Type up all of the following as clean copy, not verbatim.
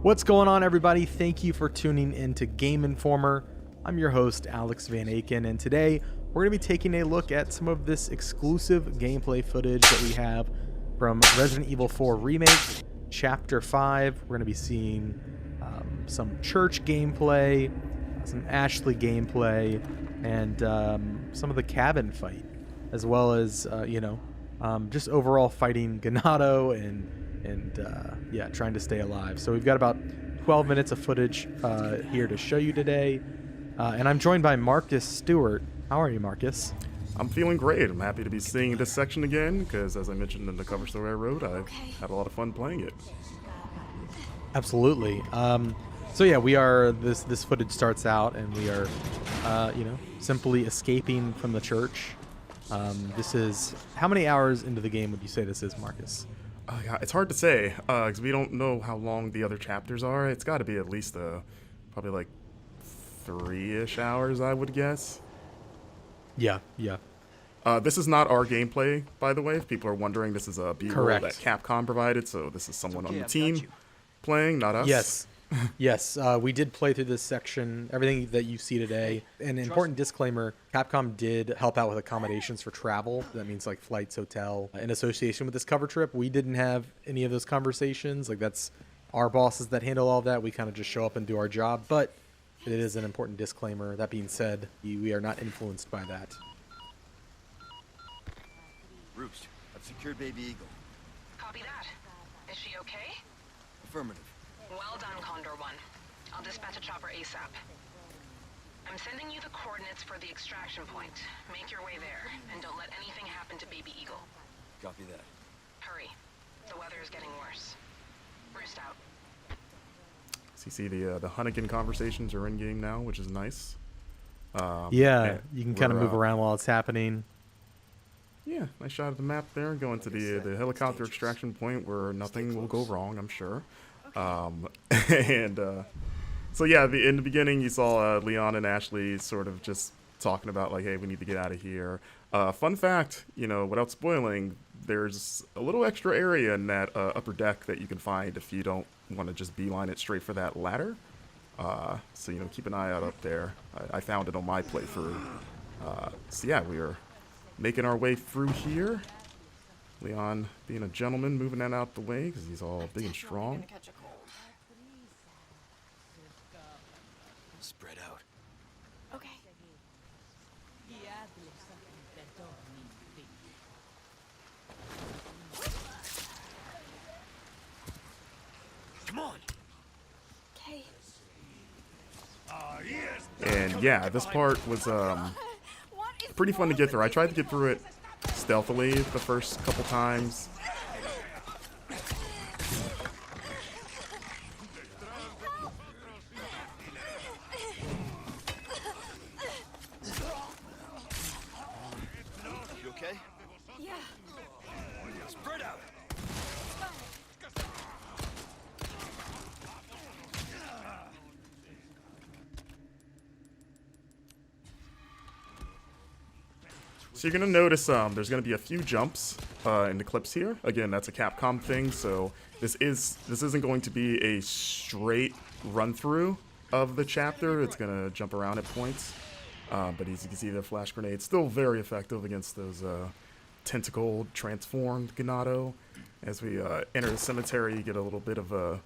What's going on, everybody? Thank you for tuning in to Gameinformer. I'm your host, Alex Van Aken, and today we're going to be taking a look at some of this exclusive gameplay footage that we have from Resident Evil 4 Remake, Chapter 5. We're going to be seeing some church gameplay, some Ashley gameplay, and some of the cabin fight, as well as, just overall fighting Ganado and trying to stay alive. So we've got about 12 minutes of footage here to show you today. And I'm joined by Marcus Stewart. How are you, Marcus? I'm feeling great. I'm happy to be seeing this section again because, as I mentioned in the cover story I wrote, I had a lot of fun playing it. Absolutely. So yeah, we are. This footage starts out, and we are, simply escaping from the church. This is how many hours into the game would you say this is, Marcus? Yeah, it's hard to say because we don't know how long the other chapters are. It's got to be at least probably like 3-ish hours, I would guess. Yeah. This is not our gameplay, by the way. If people are wondering, this is a B-roll that Capcom provided, so this is someone on the team playing, not us. Yes, we did play through this section, everything that you see today. An important disclaimer, Capcom did help out with accommodations for travel. That means like flights, hotel, in association with this cover trip. We didn't have any of those conversations. Like, that's our bosses that handle all that. We kind of just show up and do our job, but it is an important disclaimer. That being said, we are not influenced by that. Roost, I've secured Baby Eagle. Copy that. Is she okay? Affirmative. Well done, Condor 1. I'll dispatch a chopper ASAP. I'm sending you the coordinates for the extraction point. Make your way there, and don't let anything happen to Baby Eagle. Copy that. Hurry. The weather is getting worse. Roost out. So you see the Hunnigan conversations are in game now, which is nice. You can kind of move around while it's happening. Yeah, nice shot of the map there, going to the helicopter extraction point where nothing will go wrong, I'm sure. In the beginning you saw Leon and Ashley sort of just talking about like, hey, we need to get out of here. Fun fact, without spoiling, there's a little extra area in that upper deck that you can find if you don't want to just beeline it straight for that ladder. So keep an eye out up there. I found it on my playthrough. We are making our way through here. Leon being a gentleman, moving that out the way because he's all big and strong. Spread out. Okay. Come on. Okay. And yeah, this part was pretty fun to get through. I tried to get through it stealthily the first couple times. You okay? Yeah. Spread out. So you're going to notice there's going to be a few jumps in the clips here. Again, that's a Capcom thing, so this isn't going to be a straight run-through of the chapter. It's going to jump around at points. But as you can see, the flash grenade's still very effective against those tentacled, transformed Ganado. As we enter the cemetery, you get a little bit of a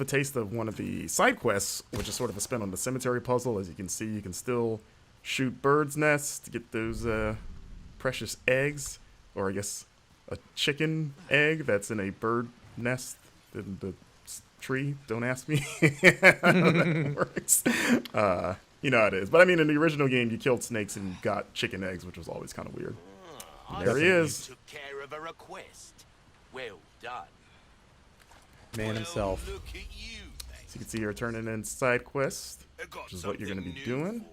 taste of one of the side quests, which is sort of a spin on the cemetery puzzle. As you can see, you can still shoot birds' nests to get those precious eggs, or I guess a chicken egg that's in a bird nest in the tree. Don't ask me how that works. You know how it is. But I mean, in the original game, you killed snakes and got chicken eggs, which was always kind of weird. There he is. Took care of a request. Well done. Man himself. Well, look at you, So you can see here turning in side quest, which is what you're going to be doing.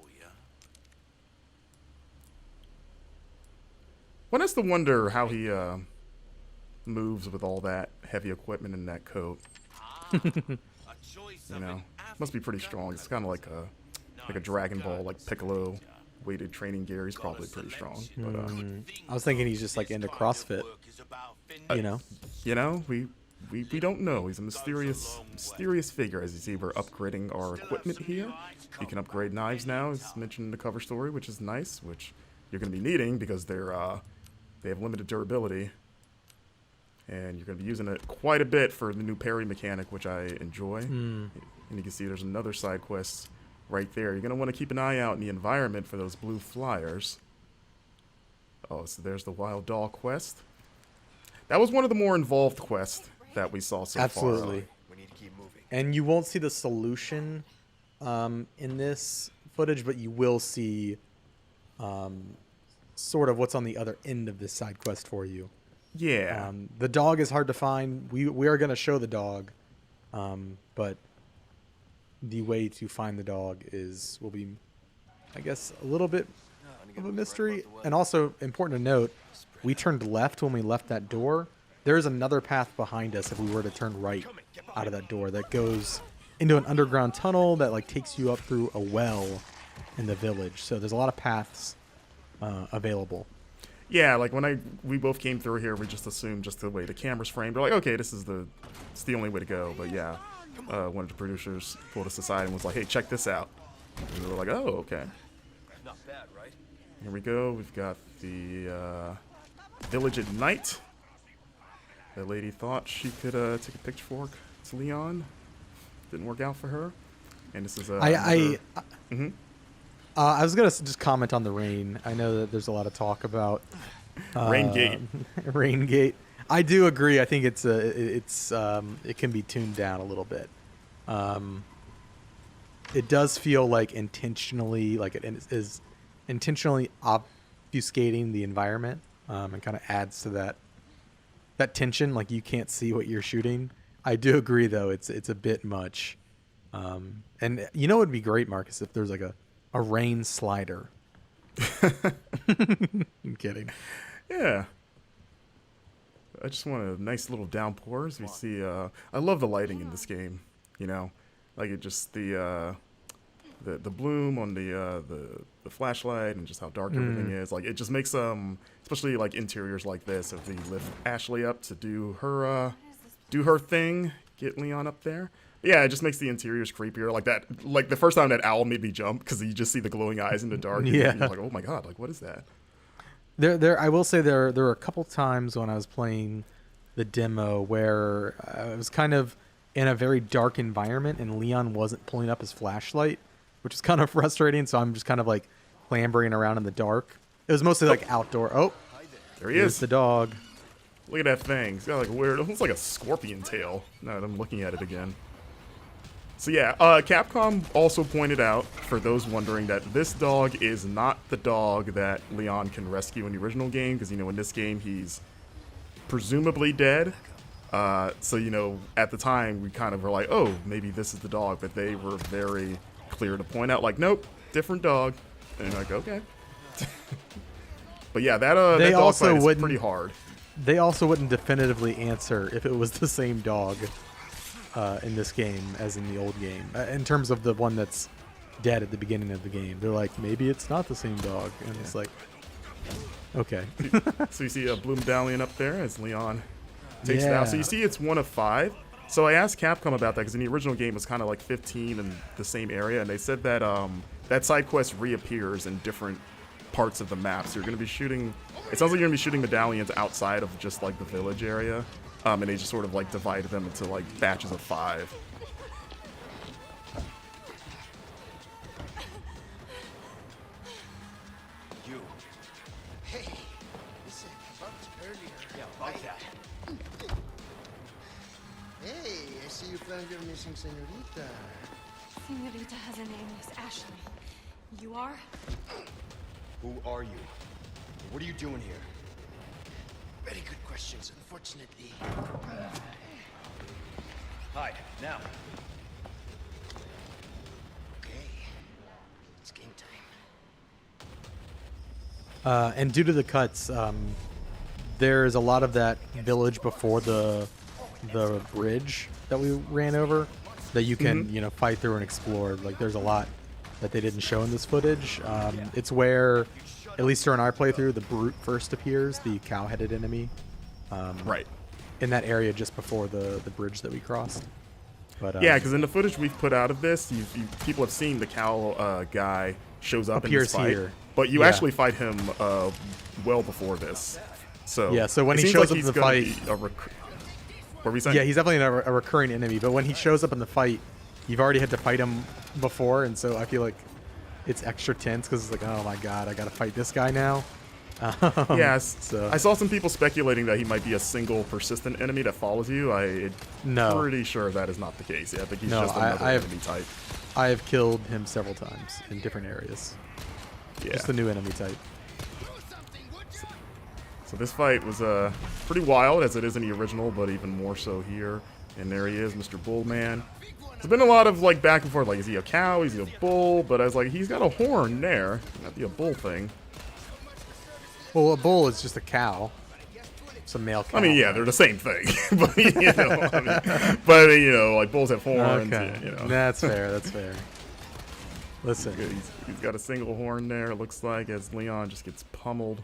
One has to wonder how he moves with all that heavy equipment in that coat. Must be pretty strong. It's kind of like a Dragon Ball, like Piccolo weighted training gear. He's probably pretty strong. But I was thinking he's just like into CrossFit. we we don't know. He's a mysterious figure. As you see, we're upgrading our equipment here. You can upgrade knives now, as mentioned in the cover story, which is nice, which you're going to be needing because they have limited durability. And you're going to be using it quite a bit for the new parry mechanic, which I enjoy. And you can see there's another side quest right there. You're going to want to keep an eye out in the environment for those blue flyers. Oh, so there's the Wild Doll quest. That was one of the more involved quests that we saw so far. Absolutely. We need to keep moving. And you won't see the solution in this footage, but you will see sort of what's on the other end of this side quest for you. Yeah. The dog is hard to find. We are going to show the dog, but the way to find the dog will be, I guess, a little bit of a mystery. And also important to note, we turned left when we left that door. There's another path behind us if we were to turn right out of that door that goes into an underground tunnel that like takes you up through a well in the village. So there's a lot of paths available. Yeah, like when we both came through here, we just assumed just the way the camera's framed. We're like, okay, it's the only way to go. But yeah, one of the producers pulled us aside and was like, hey, check this out. And we were like, oh, okay. Not bad, right? Here we go. We've got the village at night. That lady thought she could take a pitchfork to Leon. Didn't work out for her. And this is I was gonna just comment on the rain. I know that there's a lot of talk about Rain Gate. Rain Gate. I do agree. I think it can be tuned down a little bit. It does feel like intentionally, like it is intentionally obfuscating the environment, and kind of adds to that tension. Like you can't see what you're shooting. I do agree, though. It's a bit much. And you know, it'd be great, Marcus, if there's like a rain slider. I'm kidding. Yeah. I just want a nice little downpour. As we see, I love the lighting in this game. You know, like it just the bloom on the flashlight and just how dark everything is. Like it just makes especially like interiors like this. If we lift Ashley up to do her thing, get Leon up there. Yeah, it just makes the interiors creepier. Like that, like the first time that owl made me jump because you just see the glowing eyes in the dark. Yeah, and you're like, oh my god, like what is that? I will say there were a couple times when I was playing the demo where I was kind of in a very dark environment and Leon wasn't pulling up his flashlight, which is kind of frustrating. So I'm just kind of like clambering around in the dark. It was mostly like outdoor. Oh, there he is. The dog. Look at that thing. It's got like a weird, it looks like a scorpion tail. Now that I'm looking at it again. So yeah, Capcom also pointed out, for those wondering, that this dog is not the dog that Leon can rescue in the original game, because, you know, in this game, he's presumably dead. So, you know, at the time, we kind of were like, oh, maybe this is the dog, but they were very clear to point out, like, nope, different dog. And you're like, okay. But yeah, that dog fight is pretty hard. They also wouldn't definitively answer if it was the same dog in this game as in the old game. In terms of the one that's dead at the beginning of the game, they're like, maybe it's not the same dog, and it's like, okay. So you see a blue medallion up there as Leon takes it out. So you see it's 1 of 5. So I asked Capcom about that because in the original game it was kind of like 15 in the same area, and they said that that side quest reappears in different parts of the map. So you're going to be shooting. It sounds like you're going to be shooting medallions outside of just like the village area. And they just sort of like divided them into like batches of 5. You. Hey, listen, about earlier. Yeah, about that. Hey, I see you found your missing senorita. Senorita has a name, Miss Ashley. You are? Who are you? What are you doing here? Very good questions, unfortunately. Hide, now. Okay, it's game time. And due to the cuts, there's a lot of that village before the bridge that we ran over that you can you know, fight through and explore. Like there's a lot that they didn't show in this footage. It's where, at least during our playthrough, the brute first appears, the cow-headed enemy. Right. in that area just before the bridge that we crossed. But Yeah, because in the footage we've put out of this, people have seen the cow guy shows up in this appears fight, here. but you Yeah. actually fight him well before this. So Yeah, so when it he seems shows like up he's in the gonna fight- be what were we saying? Yeah, he's definitely a recurring enemy, but when he shows up in the fight, you've already had to fight him before, and so I feel like it's extra tense because it's like, oh my god, I gotta fight this guy now. Yes. So I saw some people speculating that he might be a single persistent enemy that follows you. I'm No. pretty sure that is not the case. Yeah, I think he's No, just another I have- enemy type. I have killed him several times in different areas. Yeah. Just a new enemy type. So this fight was pretty wild, as it is in the original, but even more so here. And there he is, Mr. Bullman. There's been a lot of like back and forth, like is he a cow, is he a bull? But I was like, he's got a horn there. Not be a bull thing. Well, a bull is just a cow. It's a male cow. I mean, yeah, they're the same thing. But you know, like bulls have horns. Okay. You know. That's fair. That's fair. Listen. Good. He's got a single horn there, it looks like, as Leon just gets pummeled.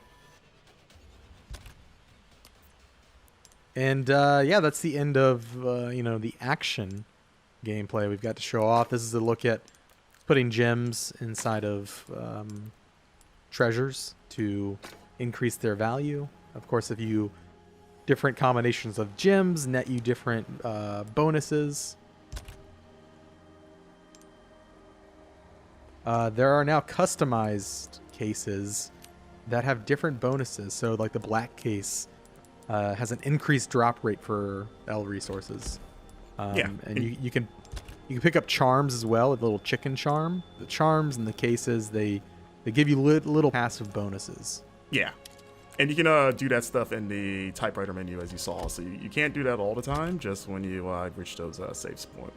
And yeah, that's the end of you know, the action gameplay we've got to show off. This is a look at putting gems inside of treasures to increase their value. Of course, if you different combinations of gems net you different bonuses. There are now customized cases that have different bonuses. So like the black case has an increased drop rate for L resources. Yeah. And you can pick up charms as well, a little chicken charm. The charms and the cases, they give you little passive bonuses. Yeah. And you can do that stuff in the typewriter menu, as you saw. So you can't do that all the time, just when you reach those saves point.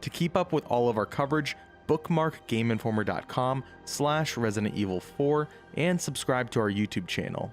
To keep up with all of our coverage, bookmark Gameinformer.com/Resident Evil 4 and subscribe to our YouTube channel.